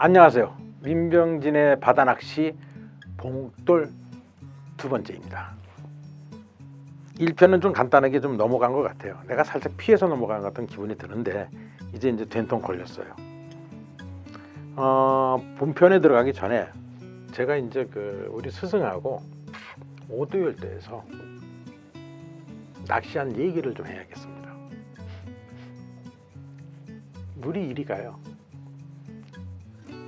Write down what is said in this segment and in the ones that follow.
안녕하세요. 민병진의 바다낚시 봉돌 두 번째입니다. 1편은 좀 간단하게 좀 넘어간 것 같아요. 내가 살짝 피해서 넘어간 것 같은 기분이 드는데 이제 된통 걸렸어요. 본편에 들어가기 전에 제가 이제 우리 스승하고 오도열대에서 낚시한 얘기를 좀 해야겠습니다. 물이 이리 가요.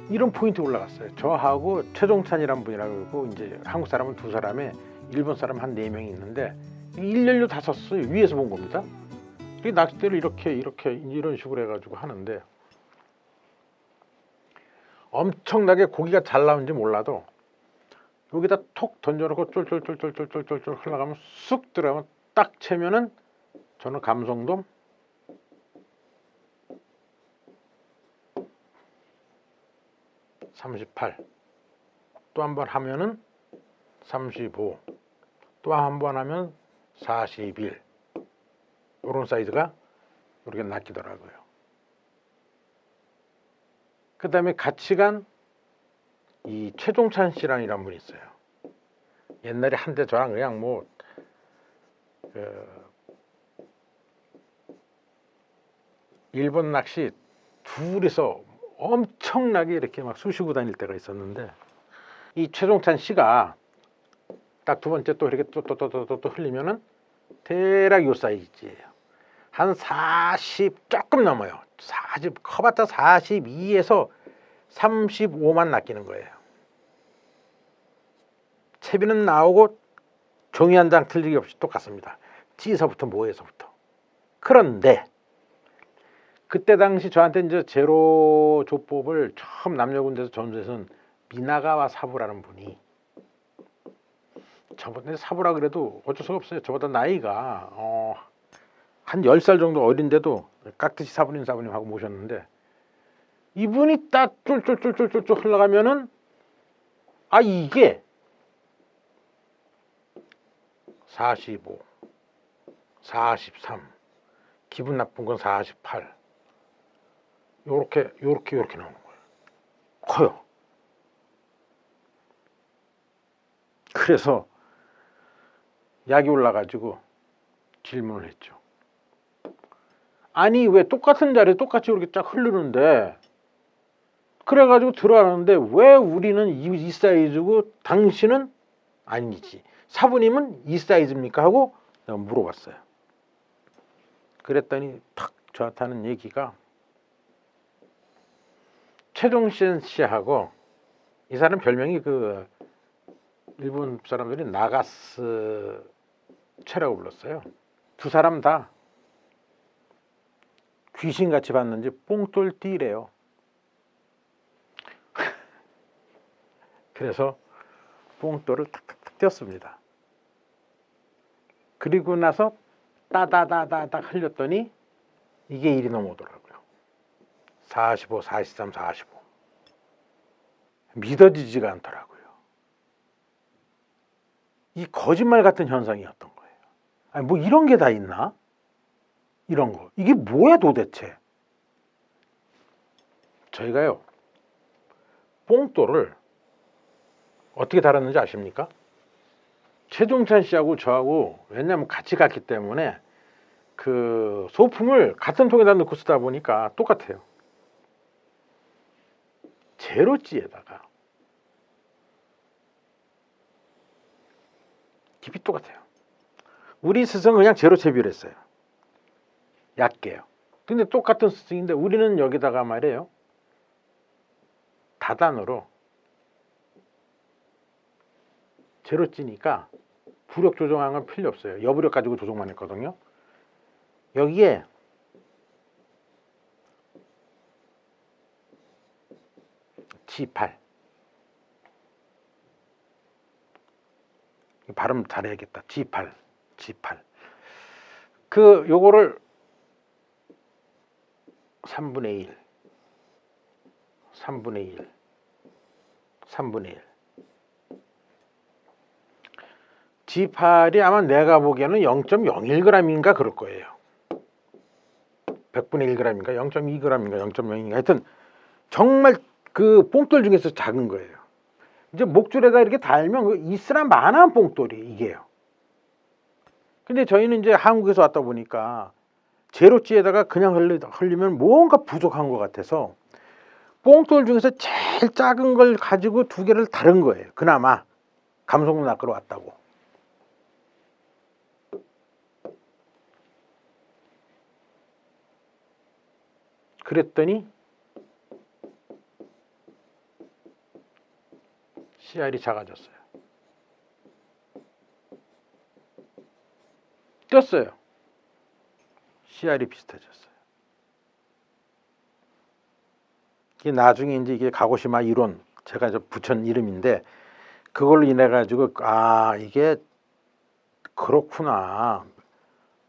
이런 포인트 올라갔어요. 저하고 최종찬이란 분이라고 그러고 이제 한국 사람은 두 사람에 일본 사람 한 4명이 있는데 일렬로 다 섰어요. 위에서 본 겁니다. 이 낚싯대를 이렇게 이런 식으로 해가지고 하는데 엄청나게 고기가 잘 나오는지 몰라도 여기다 톡 던져놓고 쫄쫄쫄쫄쫄쫄쫄 흘러가면 쑥 들어가면 딱 채면은 저는 감성돔 38, 또 한 번 하면은 35, 또 한 번 하면 41, 이런 사이즈가 이렇게 낚이더라고요. 그 다음에 같이 간 이 최종찬 씨랑이란 분이 있어요. 옛날에 한때 저랑 그냥 일본 낚시 둘이서 엄청나게 이렇게 막 쑤시고 다닐 때가 있었는데 이 최종찬 씨가 딱 두 번째 또 이렇게 또 흘리면은 대략 요 사이즈예요. 한 40 조금 넘어요. 40 커봤자 42에서 35만 낚이는 거예요. 채비는 나오고 종이 한 장 틀리기 없이 똑같습니다. 찌에서부터 모에서부터. 그런데 그때 당시 저한테 이제 제로 조법을 처음 남녀군대에서 전수해서는 미나가와 사부라는 분이, 저번에 사부라 그래도 어쩔 수가 없어요. 저보다 나이가 한 10살 정도 어린데도 깍듯이 사부님 하고 모셨는데, 이분이 딱 쫄쫄쫄쫄쫄 흘러가면은 이게 45, 43, 기분 나쁜 건 48, 요렇게 나오는 거예요. 커요. 그래서 약이 올라가지고 질문을 했죠. 아니 왜 똑같은 자리에 똑같이 이렇게 쫙 흐르는데, 그래가지고 들어가는데 왜 우리는 이 사이즈고 당신은 아니지, 사부님은 이 사이즈입니까? 하고 내가 물어봤어요. 그랬더니 탁 저한테 하는 얘기가, 최종신 씨하고, 이 사람 별명이 일본 사람들이 나가스 채라고 불렀어요. 두 사람 다 귀신같이 봤는지 뽕돌띠래요. 그래서 뽕돌을 탁탁탁 띄었습니다. 그리고 나서 따다다다닥 흘렸더니 이게 일이 넘어오더라고요. 45, 43, 45. 믿어지지가 않더라고요. 이 거짓말 같은 현상이었던 거예요. 아니 뭐 이런 게 다 있나? 이런 거. 이게 뭐야 도대체? 저희가요, 뽕돌을 어떻게 달았는지 아십니까? 최종찬 씨하고 저하고, 왜냐면 같이 갔기 때문에 소품을 같은 통에다 넣고 쓰다 보니까 똑같아요. 제로찌에다가 깊이 똑같아요. 우리 스승은 그냥 제로 채비를 했어요. 얕게요. 근데 똑같은 스승인데 우리는 여기다가 말이에요, 다단으로 제로찌니까 부력 조정하는 건 필요 없어요. 여부력 가지고 조정만 했거든요. 여기에 G8, 발음 잘해야겠다. G8 요거를 3분의 1 G8이 아마 내가 보기에는 0.01g인가 그럴 거예요. 100분의 1g인가 0.2g인가 0.0인가 하여튼 정말 그 뽕돌 중에서 작은 거예요. 이제 목줄에다 이렇게 달면 그 있으나 마나한 뽕돌이 이게요. 근데 저희는 이제 한국에서 왔다 보니까 제로찌에다가 그냥 흘리면 뭔가 부족한 것 같아서 뽕돌 중에서 제일 작은 걸 가지고 두 개를 다른 거예요. 그나마 감성도 낚으러 왔다고. 그랬더니 씨알이 작아졌어요. 떴어요. 씨알이 비슷해졌어요. 이게 나중에 이제 가고시마 이론 제가 붙인 이름인데 그걸로 인해 가지고 이게 그렇구나.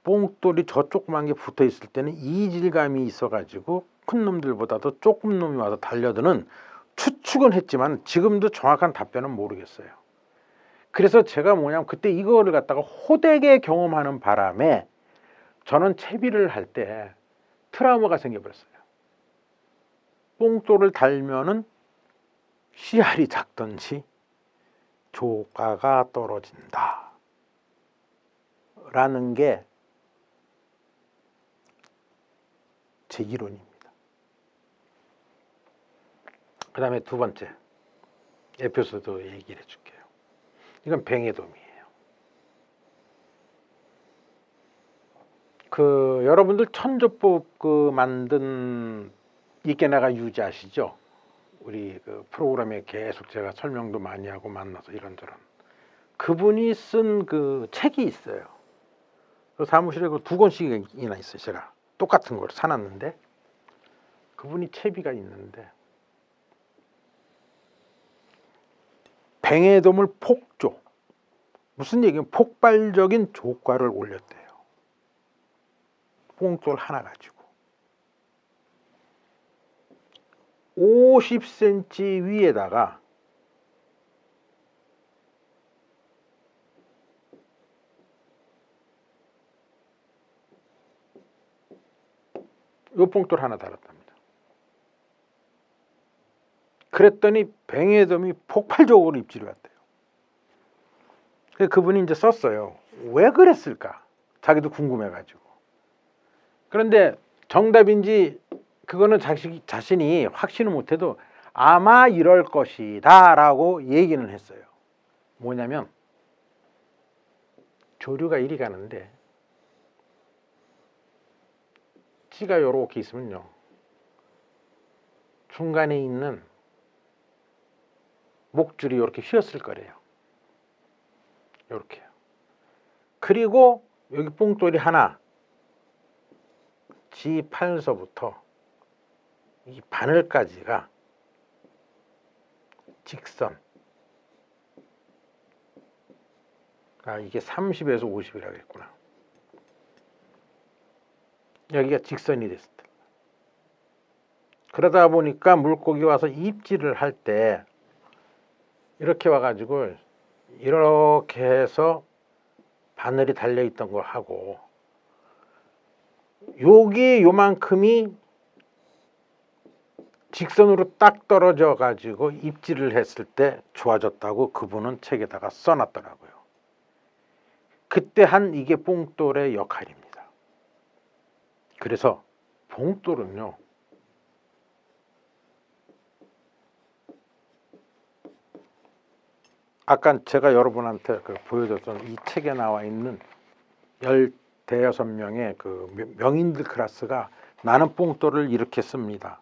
뽕돌이 저 조그만 게 붙어 있을 때는 이질감이 있어 가지고 큰 놈들보다도 조금 놈이 와서 달려드는 추측은 했지만 지금도 정확한 답변은 모르겠어요. 그래서 제가 뭐냐면 그때 이거를 갖다가 호되게 경험하는 바람에 저는 채비를 할 때 트라우마가 생겨버렸어요. 뽕돌을 달면은 씨알이 작던지 조가가 떨어진다 라는 게 제 이론입니다. 그 다음에 두 번째 에피소드 얘기를 해줄게요. 이건 뱅에돔이에요. 여러분들 천조법 만든 이케나가 유지 아시죠? 우리 프로그램에 계속 제가 설명도 많이 하고 만나서 이런저런 그분이 쓴 책이 있어요. 사무실에 두 권씩이나 있어요. 제가 똑같은 걸 사놨는데 그분이 채비가 있는데 뱅에돔을 폭조 무슨 얘기냐면 폭발적인 조과를 올렸대요. 뽕돌 하나 가지고 50cm 위에다가 요 뽕돌 하나 달았답니다. 그랬더니 뱅에돔이 폭발적으로 입질이 왔대요. 그분이 이제 썼어요. 왜 그랬을까? 자기도 궁금해가지고. 그런데 정답인지 그거는 자신이 확신을 못해도 아마 이럴 것이다 라고 얘기는 했어요. 뭐냐면 조류가 이리 가는데 찌가 요렇게 있으면요 중간에 있는 목줄이 이렇게 휘었을 거래요. 이렇게요. 그리고 여기 뽕돌이 하나 G8서부터 이 바늘까지가 직선. 이게 30에서 50이라고 했구나. 여기가 직선이 됐을 때. 그러다 보니까 물고기 와서 입질을 할 때 이렇게 와가지고 이렇게 해서 바늘이 달려있던 거 하고 여기 요만큼이 직선으로 딱 떨어져 가지고 입질을 했을 때 좋아졌다고 그분은 책에다가 써놨더라고요. 그때 한 이게 뽕돌의 역할입니다. 그래서 봉돌은요 아까 제가 여러분한테 보여줬던 이 책에 나와 있는 15명의 명인들 클래스가 나는 뽕돌을 이렇게 씁니다.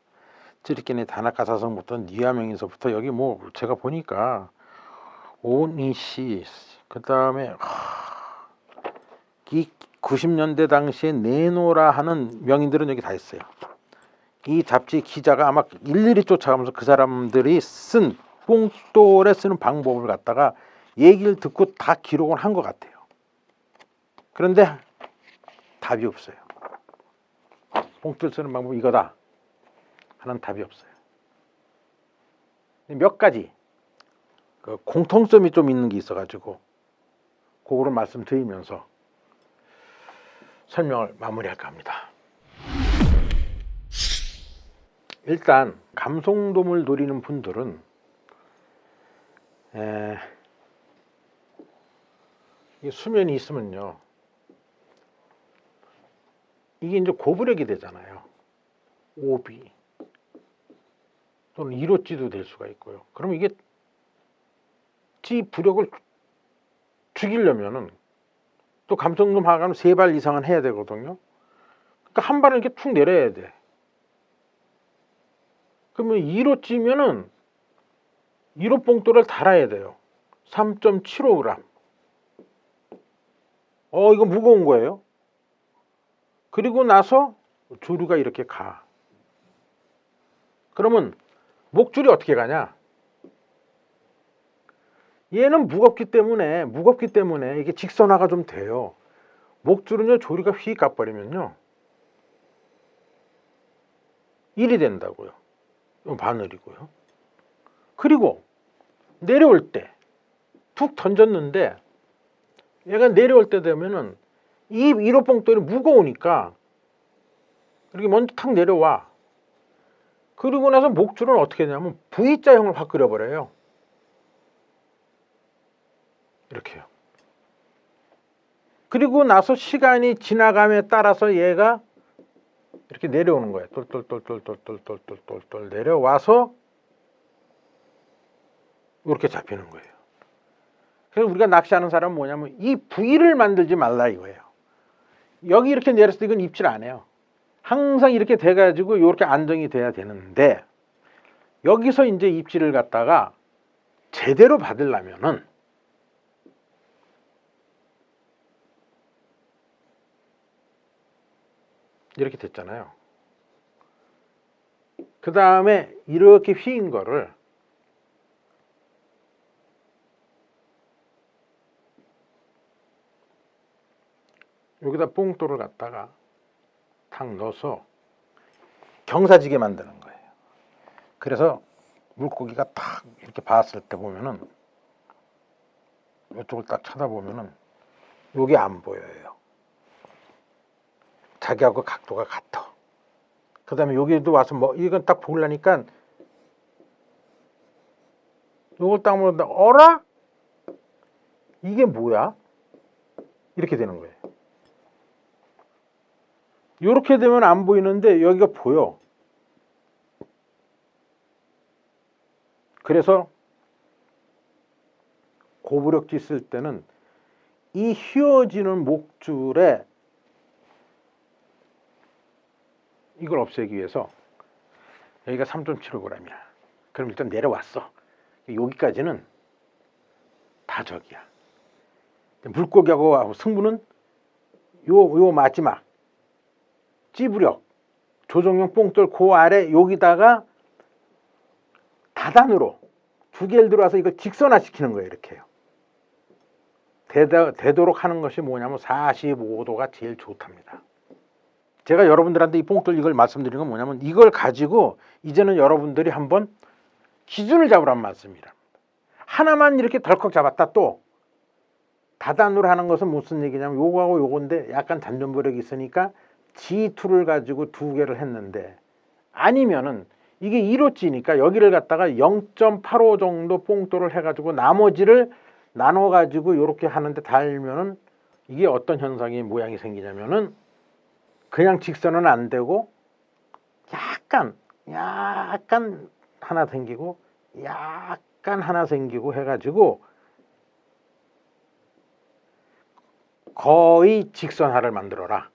찌리끼니 다나카사성부터 니아명에서부터 여기 제가 보니까 오니시 그 다음에 이 90년대 당시에 내노라 하는 명인들은 여기 다 있어요. 이 잡지 기자가 아마 일일이 쫓아가면서 그 사람들이 쓴 뽕돌에 쓰는 방법을 갖다가 얘기를 듣고 다 기록을 한 것 같아요. 그런데 답이 없어요. 뽕돌 쓰는 방법이 이거다 하는 답이 없어요. 몇 가지 공통점이 좀 있는 게 있어가지고 그거를 말씀드리면서 설명을 마무리할까 합니다. 일단 감성돔을 노리는 분들은 이 수면이 있으면요, 이게 이제 고부력이 되잖아요. 오비 또는 이로찌도 될 수가 있고요. 그럼 이게 찌 부력을 죽이려면은 또 감성돔 하가는 3발 이상은 해야 되거든요. 그러니까 한 발은 이렇게 툭 내려야 돼. 그러면 2로 찌면은 1호 봉돌을 달아야 돼요. 3.75g. 이거 무거운 거예요. 그리고 나서 조류가 이렇게 가. 그러면 목줄이 어떻게 가냐? 얘는 무겁기 때문에 이게 직선화가 좀 돼요. 목줄은요, 조류가 휙 가버리면요 1이 된다고요. 이건 바늘이고요. 그리고 내려올 때 툭 던졌는데 얘가 내려올 때 되면은 이 1호 봉돌이 무거우니까 이렇게 먼저 탁 내려와. 그리고 나서 목줄은 어떻게 하냐면 V자형을 확 그려버려요. 이렇게요. 그리고 나서 시간이 지나감에 따라서 얘가 이렇게 내려오는 거예요. 똘똘똘똘똘똘똘똘똘 내려와서 이렇게 잡히는 거예요. 그래서 우리가 낚시하는 사람은 뭐냐면 이 V를 만들지 말라 이거예요. 여기 이렇게 내렸을 때 이건 입질 안 해요. 항상 이렇게 돼가지고 이렇게 안정이 돼야 되는데, 여기서 이제 입질을 갖다가 제대로 받으려면은 이렇게 됐잖아요. 그 다음에 이렇게 휘인 거를 여기다 뽕돌을 갖다가 탁 넣어서 경사지게 만드는 거예요. 그래서 물고기가 탁 이렇게 봤을 때 보면은 이쪽을 딱 쳐다보면은 여기 안 보여요. 자기하고 각도가 같아. 그 다음에 여기도 와서 뭐 이건 딱 보려니까 이걸 딱 보면 어라? 이게 뭐야? 이렇게 되는 거예요. 이렇게 되면 안 보이는데 여기가 보여. 그래서 고부력지 쓸 때는 이 휘어지는 목줄에 이걸 없애기 위해서 여기가 3.75g이야. 그럼 일단 내려왔어. 여기까지는 다 적이야. 물고기하고 승부는 요 마지막 찌부력 조정용 뽕돌 그 아래 여기다가 다단으로 2개를 들어와서 이걸 직선화 시키는 거예요. 이렇게요. 되도록 하는 것이 뭐냐면 45도가 제일 좋답니다. 제가 여러분들한테 이 뽕돌 이걸 말씀드리는 건 뭐냐면 이걸 가지고 이제는 여러분들이 한번 기준을 잡으란 말씀이랍니다. 하나만 이렇게 덜컥 잡았다 또 다단으로 하는 것은 무슨 얘기냐면 요거하고 요건데 약간 잔존부력이 있으니까 G2를 가지고 2개를 했는데, 아니면은 이게 1호찌니까 여기를 갖다가 0.85 정도 뽕돌을 해가지고 나머지를 나눠가지고 이렇게 하는데 달면은 이게 어떤 현상이 모양이 생기냐면은 그냥 직선은 안 되고 약간 하나 생기고 약간 하나 생기고 해가지고 거의 직선화를 만들어라.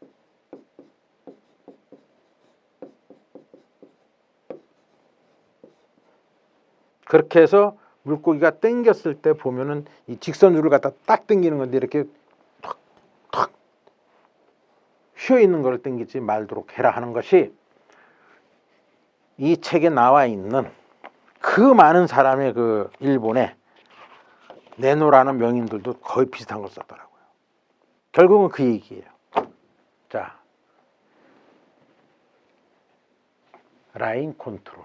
그렇게 해서 물고기가 당겼을 때 보면은 이 직선줄을 갖다 딱 당기는 건데 이렇게 탁탁 휘어 있는 걸 당기지 말도록 해라 하는 것이 이 책에 나와 있는 그 많은 사람의 그 일본의 네노라는 명인들도 거의 비슷한 걸 썼더라고요. 결국은 그 얘기예요. 자, 라인 컨트롤.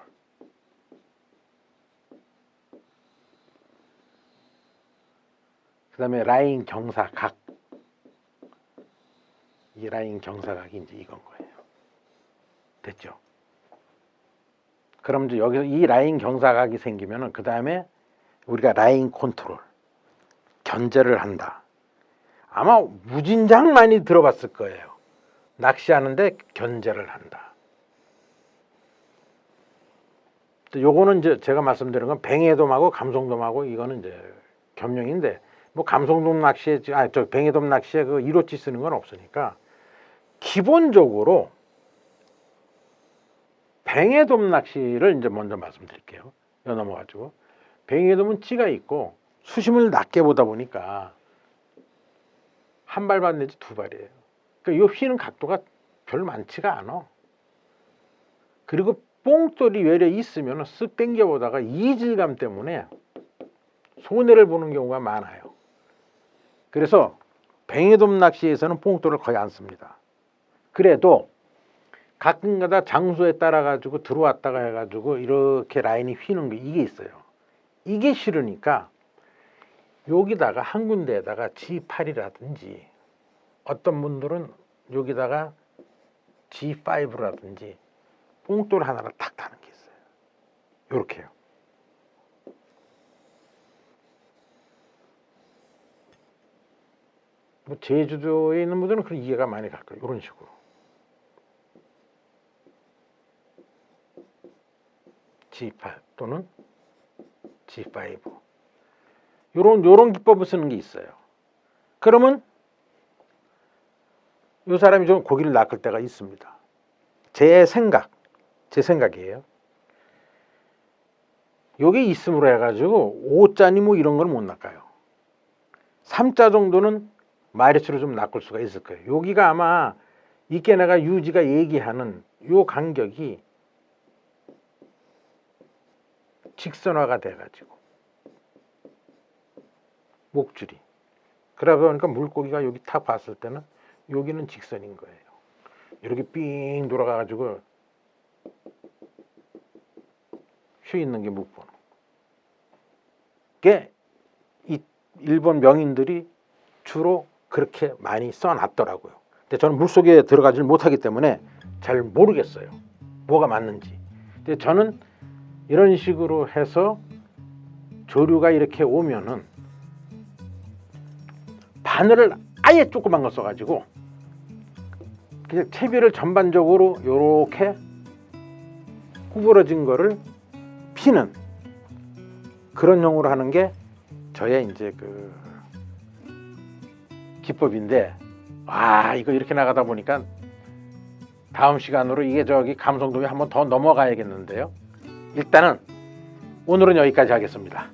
그 다음에 라인 경사각. 이 라인 경사각이 이제 이건 거예요. 됐죠? 그럼 이제 여기서 이 라인 경사각이 생기면은 그 다음에 우리가 라인 컨트롤, 견제를 한다. 아마 무진장 많이 들어봤을 거예요. 낚시하는데 견제를 한다. 요거는 이제 제가 말씀드린 건 뱅에돔하고 감성돔하고 이거는 이제 겸용인데, 뭐 감성돔 낚시에, 저 뱅에돔 낚시에 그 1호치 쓰는 건 없으니까 기본적으로 뱅에돔 낚시를 이제 먼저 말씀드릴게요. 여 넘어가지고 뱅에돔은 찌가 있고 수심을 낮게 보다 보니까 한 발반 내지 두 발이에요. 그러니까 이 휘는 각도가 별로 많지가 않아. 그리고 뽕돌이 외래 있으면 쓱 당겨보다가 이질감 때문에 손해를 보는 경우가 많아요. 그래서 뱅에돔 낚시에서는 뽕돌을 거의 안 씁니다. 그래도 가끔가다 장소에 따라 가지고 들어왔다가 해가지고 이렇게 라인이 휘는 게 이게 있어요. 이게 싫으니까 여기다가 한 군데에다가 G8이라든지 어떤 분들은 여기다가 G5라든지 뽕돌 하나를 탁 타는 게 있어요. 요렇게요. 뭐 제주도에 있는 분들은 그런 이해가 많이 갈 거예요. 이런 식으로. G8 또는 G5. 요런 기법을 쓰는 게 있어요. 그러면 이 사람이 좀 고기를 낚을 때가 있습니다. 제 생각이에요. 여기 있음으로 해가지고 5자니 뭐 이런 걸 못 낚아요. 3자 정도는 마리수로 좀 낚을 수가 있을 거예요. 여기가 아마 이게 내가 유지가 얘기하는 요 간격이 직선화가 돼가지고 목줄이, 그러다 보니까 물고기가 여기 탁 봤을 때는 여기는 직선인 거예요. 이렇게 삥 돌아가가지고 휘 있는 게 못 보는 게 이 일본 명인들이 주로 그렇게 많이 써놨더라고요. 근데 저는 물속에 들어가질 못하기 때문에 잘 모르겠어요. 뭐가 맞는지. 근데 저는 이런 식으로 해서 조류가 이렇게 오면은 바늘을 아예 조그만 거 써가지고 그냥 채비를 전반적으로 이렇게 구부러진 거를 피는 그런 용으로 하는 게 저의 이제 그 기법인데, 이거 이렇게 나가다 보니까 다음 시간으로 이게 저기 감성돔에 한번 더 넘어가야겠는데요. 일단은 오늘은 여기까지 하겠습니다.